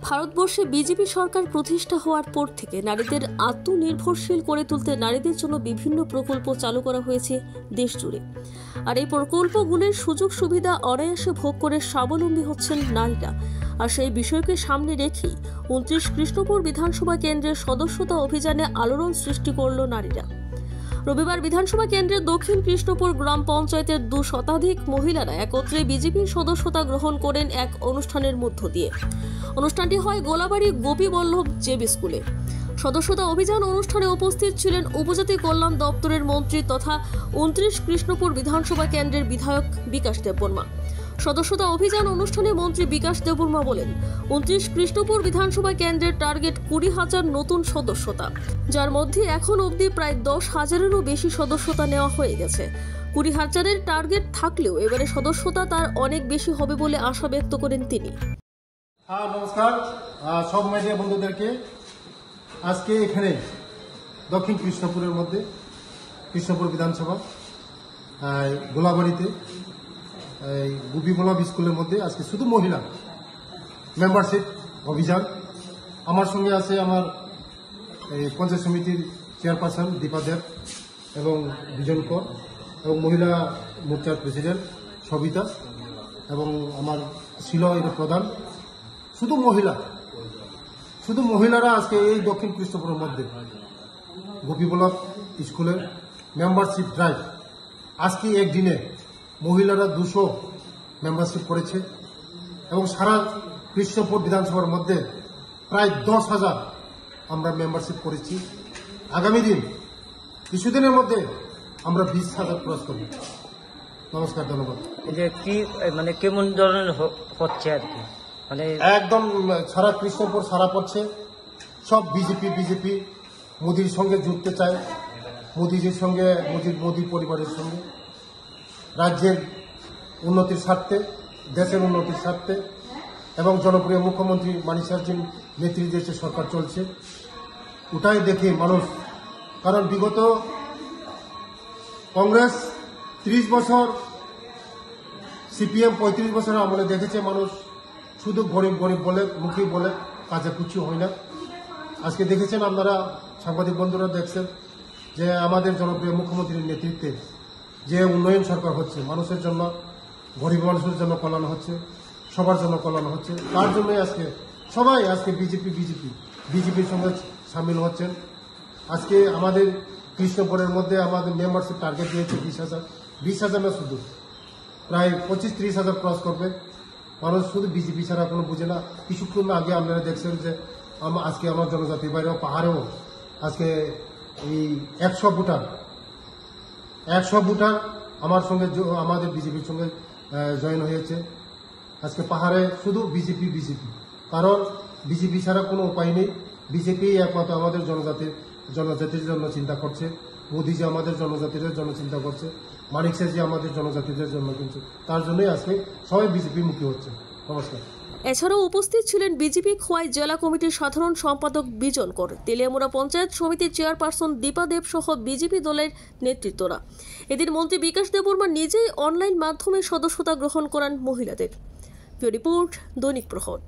ভারতবর্ষে বিজেপি সরকার প্রতিষ্ঠা হওয়ার পর থেকে নারীদের আত্মনির্ভরশীল করে তুলতে নারীদের জন্য বিভিন্ন প্রকল্প চালু করা হয়েছে দেশ জুড়ে। আর এই প্রকল্পগুলির সুযোগ সুবিধা অনায়াসে ভোগ করে স্বাবলম্বী হচ্ছেন নারীরা। আর সেই বিষয়কে সামনে রেখেই 29 কৃষ্ণপুর বিধানসভা কেন্দ্রের সদস্যতা অভিযানে আলোড়ন সৃষ্টি করল নারীরা। রবিবার বিধানসভা কেন্দ্রের দক্ষিণ কৃষ্ণপুর গ্রাম পঞ্চায়েতের 2 শতাধিক মহিলারা একত্রে বিজেপির সদস্যতা গ্রহণ করেন এক অনুষ্ঠানের মধ্য দিয়ে। অনুষ্ঠানটি হয় গোলাবাড়ি গোপীবল্লভ জেবি স্কুলে। সদস্যতা অভিযান অনুষ্ঠানে উপস্থিত ছিলেন উপজাতি কল্যাণ দপ্তরের মন্ত্রী তথা 29 কৃষ্ণপুর বিধানসভা কেন্দ্রের বিধায়ক বিকাশ দেববর্মা। সদস্যতা অভিযান অনুষ্ঠানে মন্ত্রী বিকাশ দেববর্মা বলেন, 29 কৃষ্ণপুর বিধানসভা কেন্দ্রের টার্গেট 20,000 নতুন সদস্যতা, যার মধ্যে এখন অবধি প্রায় 10,000-এরও বেশি সদস্যতা নেওয়া হয়ে গেছে। 20,000-এর টার্গেট থাকলেও এবারে সদস্যতা তার অনেক বেশি হবে বলে আশা ব্যক্ত করেন তিনি। নমস্কার সব মিডিয়া বন্ধুদেরকে। আজকে এখানে দক্ষিণ কৃষ্ণপুরের মধ্যে কৃষ্ণপুর বিধানসভা গোলাবাড়িতে গোপীবল্লভ স্কুলের মধ্যে আজকে শুধু মহিলা মেম্বারশিপ অভিযান। আমার সঙ্গে আছে আমার পঞ্চায়েত সমিতির চেয়ারপারসন দীপা দেব এবং বিজন কর এবং মহিলা মোর্চার প্রেসিডেন্ট সবিতা এবং আমার ছিল এর প্রধান। শুধু মহিলারা আজকে এই দক্ষিণ কৃষ্ণপুরের মধ্যে গোপীবল্লভ স্কুলের মেম্বারশিপ ড্রাইভ আজকে একদিনে মহিলারা 200 মেম্বারশিপ করেছে এবং সারা কৃষ্ণপুর বিধানসভার মধ্যে প্রায় 10,000 আমরা মেম্বারশিপ করেছি। আগামী দিন কিছুদিনের মধ্যে আমরা 20,000 ক্রস করব। নমস্কার, ধন্যবাদ। কি মানে কেমন ধরনের হচ্ছে আর কি, মানে একদম সারা কৃষ্ণপুর সারা পড়ছে। সব বিজেপি মোদির সঙ্গে জুড়তে চায়, মোদিজির সঙ্গে মোদি পরিবারের সঙ্গে, রাজ্যের উন্নতির স্বার্থে, দেশের উন্নতির স্বার্থে এবং জনপ্রিয় মুখ্যমন্ত্রী মানিক সাহাজির নেতৃত্বে যে সরকার চলছে ওটাই দেখে মানুষ। কারণ বিগত কংগ্রেস 30 বছর, সিপিএম 35 বছর আমলে দেখেছে মানুষ শুধু গরিব বলে মুখে বলে কাজে কিছু হয় না। আজকে দেখেছেন আপনারা, সাংবাদিক বন্ধুরা দেখছেন যে আমাদের জনপ্রিয় মুখ্যমন্ত্রীর নেতৃত্বে যে উন্নয়ন সরকার হচ্ছে, মানুষের জন্য, গরিব মানুষের জন্য কল্যাণ হচ্ছে, সবার জন্য কল্যাণ হচ্ছে। তার জন্যই আজকে সবাই আজকে বিজেপির সঙ্গে সামিল হচ্ছেন। আজকে আমাদের কৃষ্ণপুরের মধ্যে আমাদের মেম্বারশিপ টার্গেট দিয়েছে 20,000 না, শুধু প্রায় 25-30,000 ক্রস করবে। মানুষ শুধু বিজেপি ছাড়া কোনো বুঝে না। কিছুক্ষণ আগে আপনারা দেখছেন যে আজকে আমার জনজাতির বাইরেও পাহাড়েও আজকে এই 100 ভোটার আমার সঙ্গে আমাদের বিজেপির সঙ্গে জয়েন হয়েছে। আজকে পাহাড়ে শুধু বিজেপি, কারণ বিজেপি ছাড়া কোনো উপায় নেই। বিজেপি একমাত্র আমাদের জনজাতির জন্য চিন্তা করছে। মোদিজি আমাদের জনজাতিদের জন্য চিন্তা করছে, মানিক সাহাজি আমাদের জনজাতিদের জন্য, কিন্তু তার জন্যই আজকে সবাই বিজেপি মুখী হচ্ছে। নমস্কার। এছাড়াও উপস্থিত ছিলেন বিজেপি খোয়াই জেলা কমিটির সাধারণ সম্পাদক বিজন কর, তেলিয়ামুড়া পঞ্চায়েত সমিতির চেয়ারপারসন দীপা দেব সহ বিজেপি দলের নেতৃত্বরা। এদিন মন্ত্রী বিকাশ দেববর্মা নিজেই অনলাইন মাধ্যমে সদস্যতা গ্রহণ করান মহিলাদের। রিপোর্ট দৈনিক প্রহর।